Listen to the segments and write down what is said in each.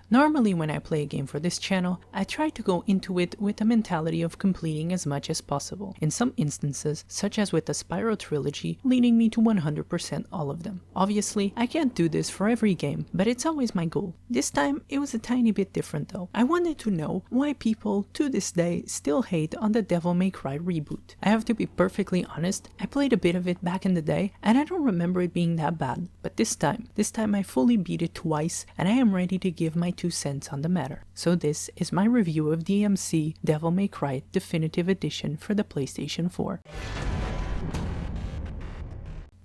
Normally when I play a game for this channel, I try to go into it with a mentality of completing as much as possible, in some instances, such as with the Spyro trilogy, leading me to 100% all of them. Obviously, I can't do this for every game, but it's always my goal. This time, it was a tiny bit different though. I wanted to know why people, to this day, still hate on the Devil May Cry reboot. I have to be perfectly honest, I played a bit of it back in the day, and I don't remember it being that bad. But this time I fully beat it twice, and I am ready to give my 2 cents on the matter. So this is my review of DmC Devil May Cry Definitive Edition for the PlayStation 4.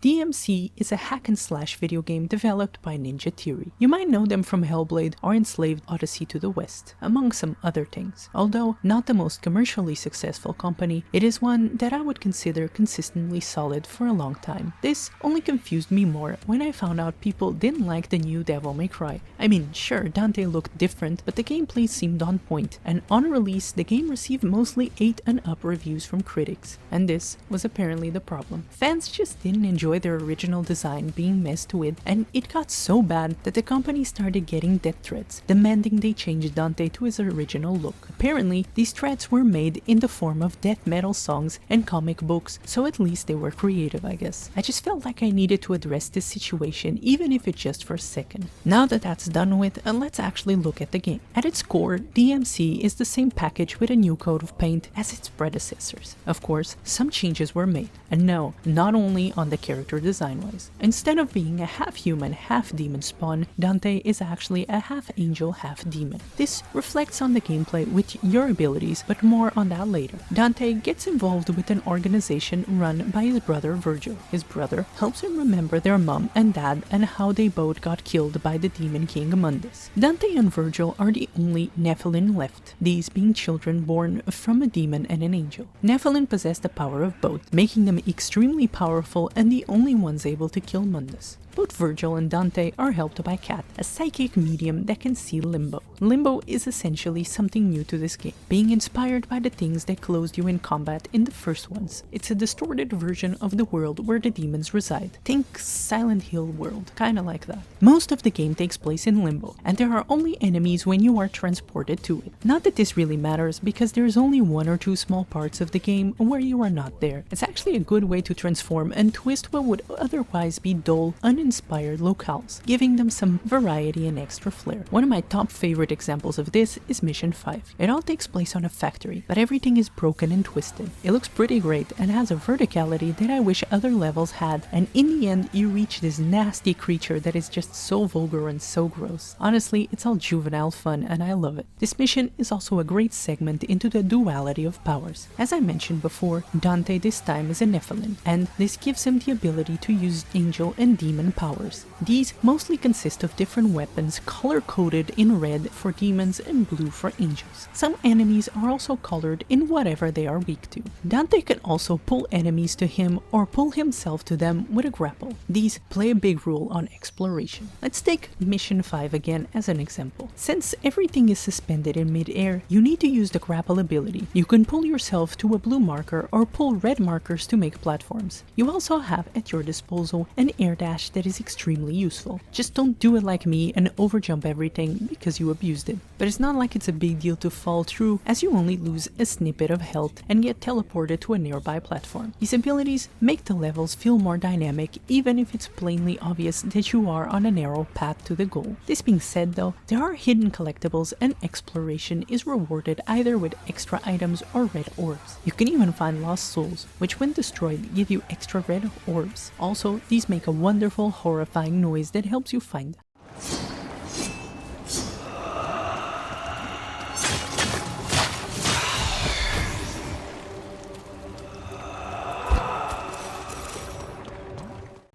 DmC is a hack-and-slash video game developed by Ninja Theory. You might know them from Hellblade or Enslaved Odyssey to the West, among some other things. Although not the most commercially successful company, it is one that I would consider consistently solid for a long time. This only confused me more when I found out people didn't like the new Devil May Cry. I mean, sure, Dante looked different, but the gameplay seemed on point, and on release the game received mostly 8 and up reviews from critics. And this was apparently the problem. Fans just didn't enjoy their original design being messed with, and it got so bad that the company started getting death threats, demanding they change Dante to his original look. Apparently, these threats were made in the form of death metal songs and comic books, so at least they were creative, I guess. I just felt like I needed to address this situation, even if it's just for a second. Now that that's done with, let's actually look at the game. At its core, DmC is the same package with a new coat of paint as its predecessors. Of course, some changes were made, and no, not only on the character design-wise. Instead of being a half-human, half-demon spawn, Dante is actually a half-angel, half-demon. This reflects on the gameplay with your abilities, but more on that later. Dante gets involved with an organization run by his brother Vergil. His brother helps him remember their mom and dad and how they both got killed by the demon king Mundus. Dante and Vergil are the only Nephilim left, these being children born from a demon and an angel. Nephilim possess the power of both, making them extremely powerful and the only ones able to kill Mundus. Both Vergil and Dante are helped by Cat, a psychic medium that can see Limbo. Limbo is essentially something new to this game, being inspired by the things that closed you in combat in the first ones. It's a distorted version of the world where the demons reside. Think Silent Hill world, kinda like that. Most of the game takes place in Limbo, and there are only enemies when you are transported to it. Not that this really matters, because there's only 1 or 2 small parts of the game where you are not there. It's actually a good way to transform and twist what would otherwise be dull, uninspired locales, giving them some variety and extra flair. One of my top favorite examples of this is Mission 5. It all takes place on a factory, but everything is broken and twisted. It looks pretty great and has a verticality that I wish other levels had, and in the end you reach this nasty creature that is just so vulgar and so gross. Honestly, it's all juvenile fun and I love it. This mission is also a great segment into the duality of powers. As I mentioned before, Dante this time is a Nephilim, and this gives him the ability to use angel and demon powers. These mostly consist of different weapons color-coded in red for demons and blue for angels. Some enemies are also colored in whatever they are weak to. Dante can also pull enemies to him or pull himself to them with a grapple. These play a big role on exploration. Let's take Mission 5 again as an example. Since everything is suspended in mid-air, you need to use the grapple ability. You can pull yourself to a blue marker or pull red markers to make platforms. You also have at your disposal an air dash that is extremely useful. Just don't do it like me and overjump everything because you abused it. But it's not like it's a big deal to fall through, as you only lose a snippet of health and get teleported to a nearby platform. These abilities make the levels feel more dynamic, even if it's plainly obvious that you are on a narrow path to the goal. This being said though, there are hidden collectibles and exploration is rewarded either with extra items or red orbs. You can even find lost souls, which when destroyed give you extra red orbs. Also, these make a wonderful horrifying noise that helps you find them.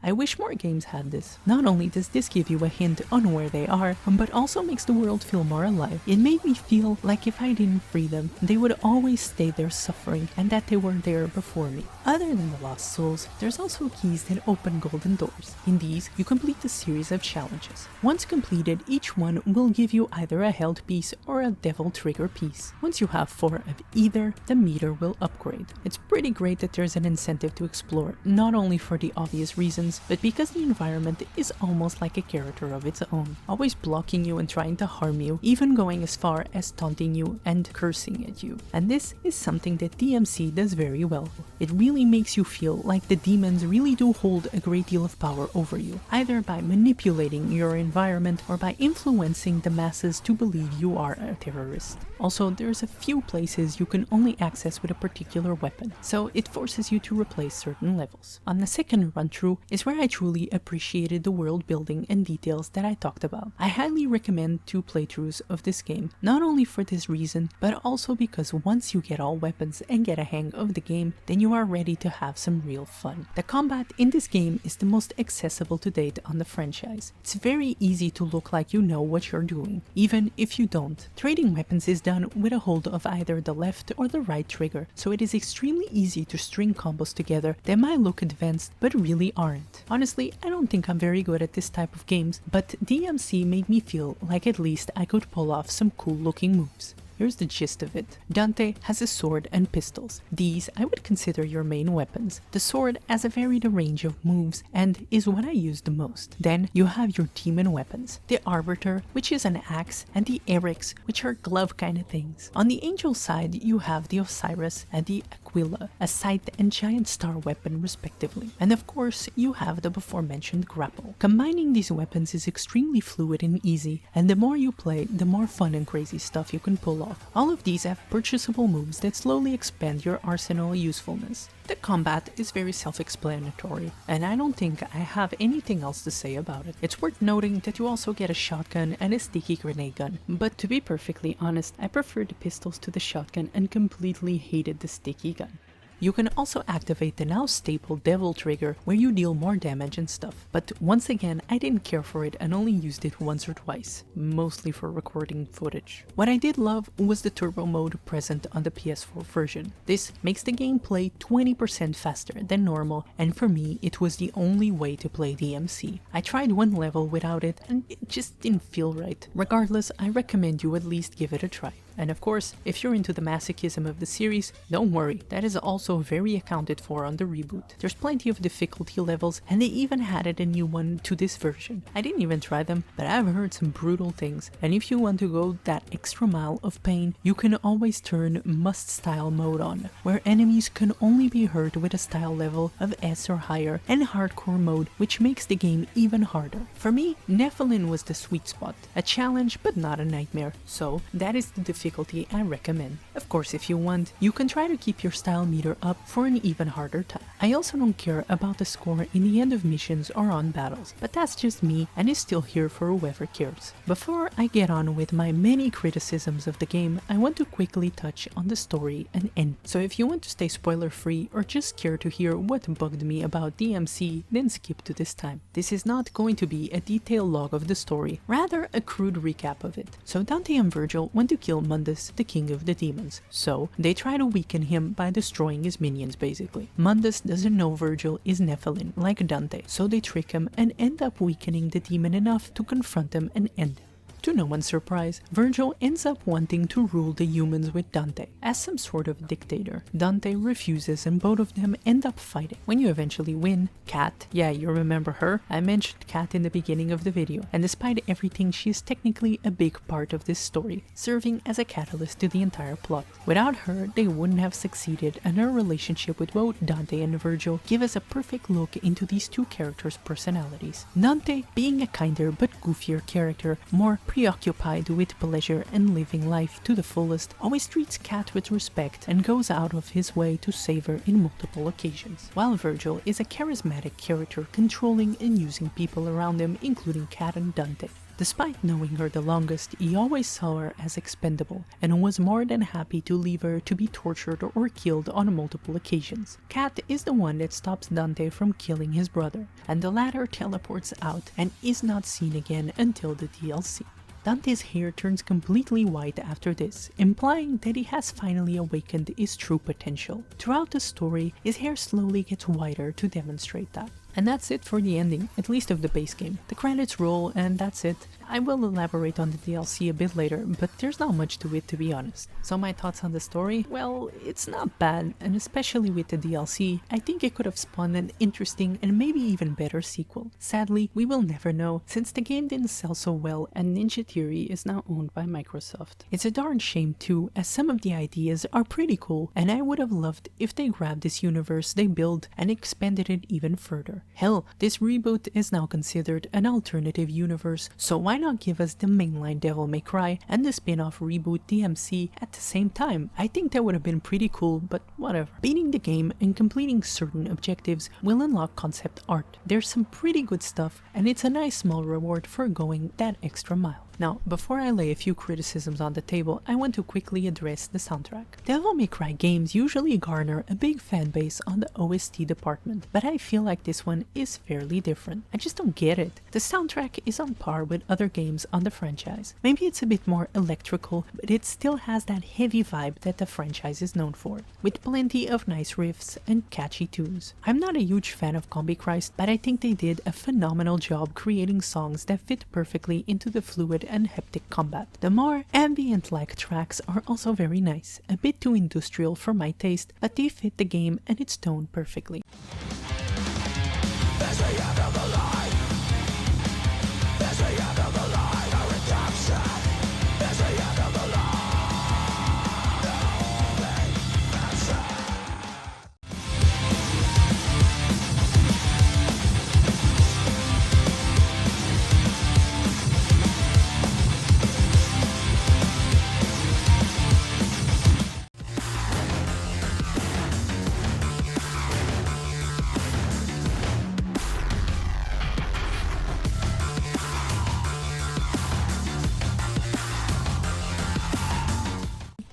I wish more games had this. Not only does this give you a hint on where they are, but also makes the world feel more alive. It made me feel like if I didn't free them, they would always stay there suffering, and that they were there before me. Other than the lost souls, there's also keys that open golden doors. In these, you complete a series of challenges. Once completed, each one will give you either a health piece or a devil trigger piece. Once you have 4 of either, the meter will upgrade. It's pretty great that there's an incentive to explore, not only for the obvious reasons, weapons, but because the environment is almost like a character of its own, always blocking you and trying to harm you, even going as far as taunting you and cursing at you. And this is something that DmC does very well. It really makes you feel like the demons really do hold a great deal of power over you, either by manipulating your environment or by influencing the masses to believe you are a terrorist. Also, there's a few places you can only access with a particular weapon, so it forces you to replace certain levels. On the second run through is where I truly appreciated the world building and details that I talked about. I highly recommend 2 playthroughs of this game, not only for this reason, but also because once you get all weapons and get a hang of the game, then you are ready to have some real fun. The combat in this game is the most accessible to date on the franchise. It's very easy to look like you know what you're doing, even if you don't. Trading weapons is done with a hold of either the left or the right trigger, so it is extremely easy to string combos together that might look advanced but really aren't. Honestly, I don't think I'm very good at this type of games, but DmC made me feel like at least I could pull off some cool looking moves. Here's the gist of it. Dante has a sword and pistols. These I would consider your main weapons. The sword has a varied range of moves and is what I use the most. Then you have your demon weapons. The Arbiter, which is an axe, and the Eryx, which are glove kind of things. On the angel side you have the Osiris and the Aquila, a scythe and giant star weapon respectively. And of course you have the before mentioned grapple. Combining these weapons is extremely fluid and easy, and the more you play, the more fun and crazy stuff you can pull off. All of these have purchasable moves that slowly expand your arsenal usefulness. The combat is very self-explanatory, and I don't think I have anything else to say about it. It's worth noting that you also get a shotgun and a sticky grenade gun, but to be perfectly honest, I prefer the pistols to the shotgun and completely hated the sticky gun. You can also activate the now staple Devil trigger where you deal more damage and stuff, but once again I didn't care for it and only used it once or twice, mostly for recording footage. What I did love was the turbo mode present on the PS4 version. This makes the game play 20% faster than normal, and for me it was the only way to play DmC. I tried one level without it and it just didn't feel right. Regardless, I recommend you at least give it a try. And of course, if you're into the masochism of the series, don't worry, that is also very accounted for on the reboot. There's plenty of difficulty levels, and they even added a new one to this version. I didn't even try them, but I've heard some brutal things, and if you want to go that extra mile of pain, you can always turn must style mode on, where enemies can only be hurt with a style level of S or higher, and hardcore mode, which makes the game even harder. For me, Nephilim was the sweet spot, a challenge but not a nightmare, so that is the difficulty I recommend. Of course, if you want, you can try to keep your style meter up for an even harder time. I also don't care about the score in the end of missions or on battles, but that's just me and is still here for whoever cares. Before I get on with my many criticisms of the game, I want to quickly touch on the story and end. So if you want to stay spoiler free or just care to hear what bugged me about DmC, then skip to this time. This is not going to be a detailed log of the story, rather a crude recap of it. So Dante and Vergil went to kill Mundus, the king of the demons. So they try to weaken him by destroying his minions basically. Mundus doesn't know Vergil is Nephilim like Dante, so they trick him and end up weakening the demon enough to confront him and end him. To no one's surprise, Vergil ends up wanting to rule the humans with Dante, as some sort of dictator. Dante refuses and both of them end up fighting. When you eventually win, Cat, yeah, you remember her? I mentioned Cat in the beginning of the video, and despite everything, she is technically a big part of this story, serving as a catalyst to the entire plot. Without her, they wouldn't have succeeded, and her relationship with both Dante and Vergil give us a perfect look into these two characters' personalities. Dante, being a kinder but goofier character, more preoccupied with pleasure and living life to the fullest, always treats Cat with respect and goes out of his way to save her in multiple occasions. While Vergil is a charismatic character controlling and using people around him, including Cat and Dante. Despite knowing her the longest, he always saw her as expendable and was more than happy to leave her to be tortured or killed on multiple occasions. Cat is the one that stops Dante from killing his brother, and the latter teleports out and is not seen again until the DLC. Dante's hair turns completely white after this, implying that he has finally awakened his true potential. Throughout the story, his hair slowly gets whiter to demonstrate that. And that's it for the ending, at least of the base game. The credits roll and that's it. I will elaborate on the DLC a bit later, but there's not much to it, to be honest. So my thoughts on the story? Well, it's not bad, and especially with the DLC, I think it could have spawned an interesting and maybe even better sequel. Sadly, we will never know, since the game didn't sell so well and Ninja Theory is now owned by Microsoft. It's a darn shame too, as some of the ideas are pretty cool, and I would have loved if they grabbed this universe they built and expanded it even further. Hell, this reboot is now considered an alternative universe, so why not give us the mainline Devil May Cry and the spin-off reboot DmC at the same time? I think that would have been pretty cool, but whatever. Beating the game and completing certain objectives will unlock concept art. There's some pretty good stuff, and it's a nice small reward for going that extra mile. Now, before I lay a few criticisms on the table, I want to quickly address the soundtrack. Devil May Cry games usually garner a big fan base on the OST department, but I feel like this one is fairly different. I just don't get it. The soundtrack is on par with other games on the franchise. Maybe it's a bit more electrical, but it still has that heavy vibe that the franchise is known for, with plenty of nice riffs and catchy tunes. I'm not a huge fan of Combi Christ, but I think they did a phenomenal job creating songs that fit perfectly into the fluid and hectic combat. The more ambient-like tracks are also very nice, a bit too industrial for my taste, but they fit the game and its tone perfectly.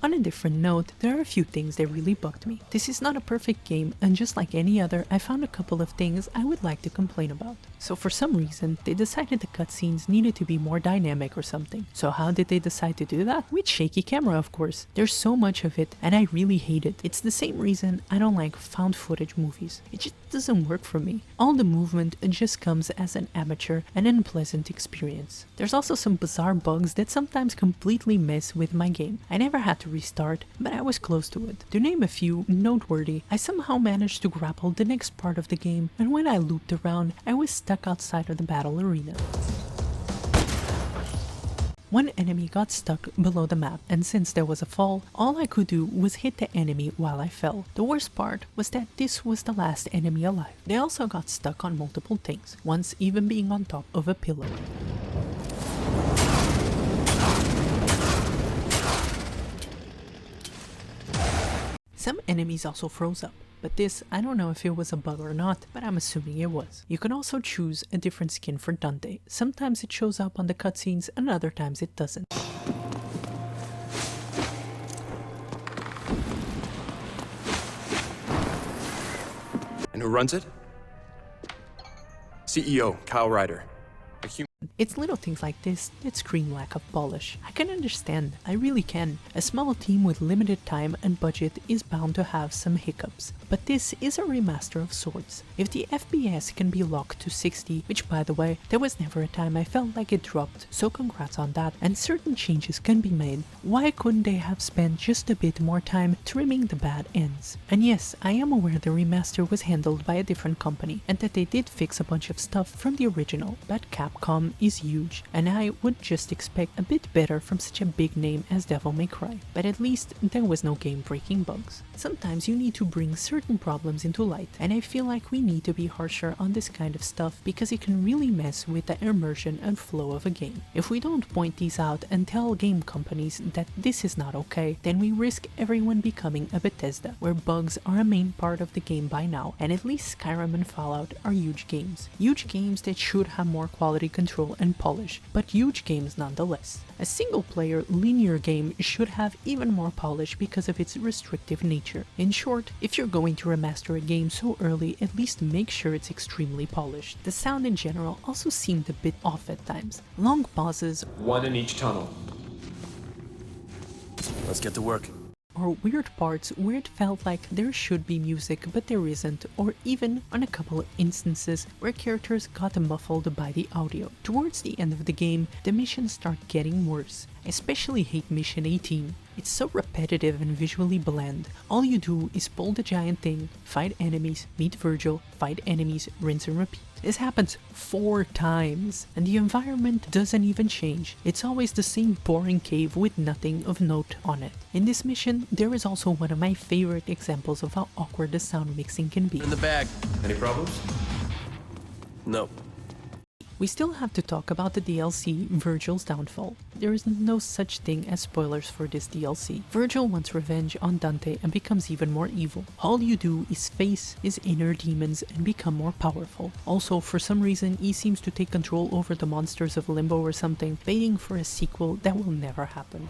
On a different note, there are a few things that really bugged me. This is not a perfect game, and just like any other, I found a couple of things I would like to complain about. So for some reason, they decided the cutscenes needed to be more dynamic or something. So how did they decide to do that? With shaky camera, of course. There's so much of it, and I really hate it. It's the same reason I don't like found footage movies. It just doesn't work for me. All the movement just comes as an amateur and unpleasant experience. There's also some bizarre bugs that sometimes completely mess with my game. I never had to restart, but I was close to it. To name a few noteworthy, I somehow managed to grapple the next part of the game, and when I looped around, I was stuck outside of the battle arena. One enemy got stuck below the map, and since there was a fall, all I could do was hit the enemy while I fell. The worst part was that this was the last enemy alive. They also got stuck on multiple things, once even being on top of a pillar. Some enemies also froze up, but this, I don't know if it was a bug or not, but I'm assuming it was. You can also choose a different skin for Dante. Sometimes it shows up on the cutscenes and other times it doesn't. And who runs it? CEO, Kyle Ryder. It's little things like this that scream lack of polish. I can understand, I really can. A small team with limited time and budget is bound to have some hiccups. But this is a remaster of sorts. If the FPS can be locked to 60, which by the way, there was never a time I felt like it dropped, so congrats on that, and certain changes can be made, why couldn't they have spent just a bit more time trimming the bad ends? And yes, I am aware the remaster was handled by a different company, and that they did fix a bunch of stuff from the original, but Capcom is huge, and I would just expect a bit better from such a big name as Devil May Cry. But at least there was no game-breaking bugs. Sometimes you need to bring certain problems into light, and I feel like we need to be harsher on this kind of stuff because it can really mess with the immersion and flow of a game. If we don't point these out and tell game companies that this is not okay, then we risk everyone becoming a Bethesda, where bugs are a main part of the game by now, and at least Skyrim and Fallout are huge games. Huge games that should have more quality control and polish, but huge games nonetheless. A single-player linear game should have even more polish because of its restrictive nature. In short, if you're going to remaster a game so early, at least make sure it's extremely polished. The sound in general also seemed a bit off at times. Long pauses, one in each tunnel. Let's get to work. or weird parts where it felt like there should be music but there isn't, or even on a couple of instances where characters got muffled by the audio. Towards the end of the game, the missions start getting worse. I especially hate mission 18. It's so repetitive and visually bland. All you do is pull the giant thing, fight enemies, meet Vergil, fight enemies, rinse and repeat. This happens 4 times, and the environment doesn't even change. It's always the same boring cave with nothing of note on it. In this mission, there is also one of my favorite examples of how awkward the sound mixing can be. In the bag. Any problems? No. We still have to talk about the DLC, Vergil's Downfall. There is no such thing as spoilers for this DLC. Vergil wants revenge on Dante and becomes even more evil. All you do is face his inner demons and become more powerful. Also, for some reason, he seems to take control over the monsters of Limbo or something, baiting for a sequel that will never happen.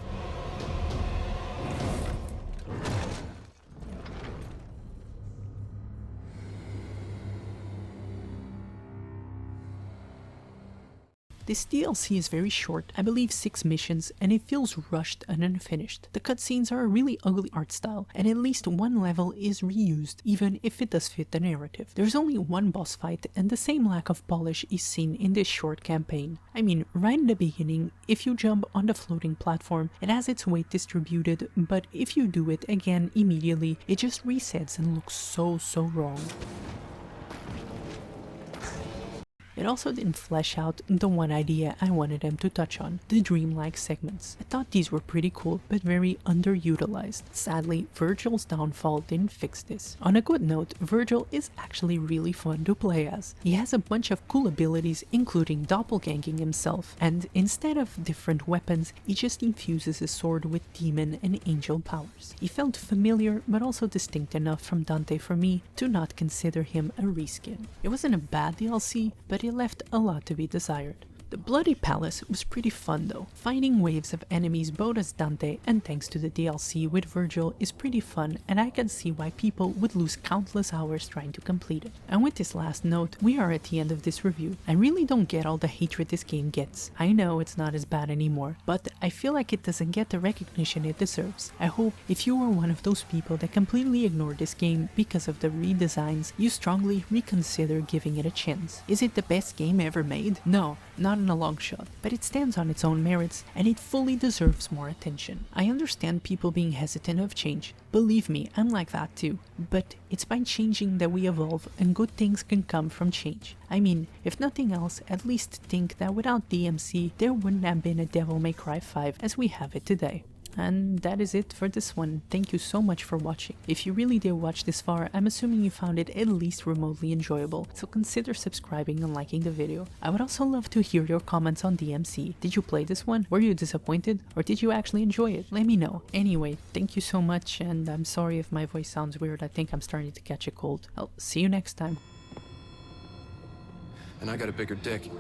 This DLC is very short, I believe 6 missions, and it feels rushed and unfinished. The cutscenes are a really ugly art style, and at least one level is reused, even if it does fit the narrative. There's only one boss fight, and the same lack of polish is seen in this short campaign. I mean, right in the beginning, if you jump on the floating platform, it has its weight distributed, but if you do it again immediately, it just resets and looks so wrong. It also didn't flesh out the one idea I wanted them to touch on, the dreamlike segments. I thought these were pretty cool, but very underutilized. Sadly, Vergil's Downfall didn't fix this. On a good note, Vergil is actually really fun to play as. He has a bunch of cool abilities, including doppelganging himself, and instead of different weapons, he just infuses his sword with demon and angel powers. He felt familiar, but also distinct enough from Dante for me to not consider him a reskin. It wasn't a bad DLC, but it left a lot to be desired. The Bloody Palace was pretty fun though. Fighting waves of enemies both as Dante and thanks to the DLC with Vergil is pretty fun, and I can see why people would lose countless hours trying to complete it. And with this last note, we are at the end of this review. I really don't get all the hatred this game gets. I know it's not as bad anymore, but I feel like it doesn't get the recognition it deserves. I hope if you are one of those people that completely ignored this game because of the redesigns, you strongly reconsider giving it a chance. Is it the best game ever made? No, not in a long shot, but it stands on its own merits and it fully deserves more attention. I understand people being hesitant of change. Believe me, I'm like that too. But it's by changing that we evolve, and good things can come from change. I mean, if nothing else, at least think that without DmC, there wouldn't have been a Devil May Cry 5 as we have it today. And that is it for this one. Thank you so much for watching. If you really did watch this far, I'm assuming you found it at least remotely enjoyable, so consider subscribing and liking the video. I would also love to hear your comments on DmC. Did you play this one? Were you disappointed? Or did you actually enjoy it? Let me know. Anyway, thank you so much, and I'm sorry if my voice sounds weird. I think I'm starting to catch a cold. I'll see you next time. And I got a bigger dick.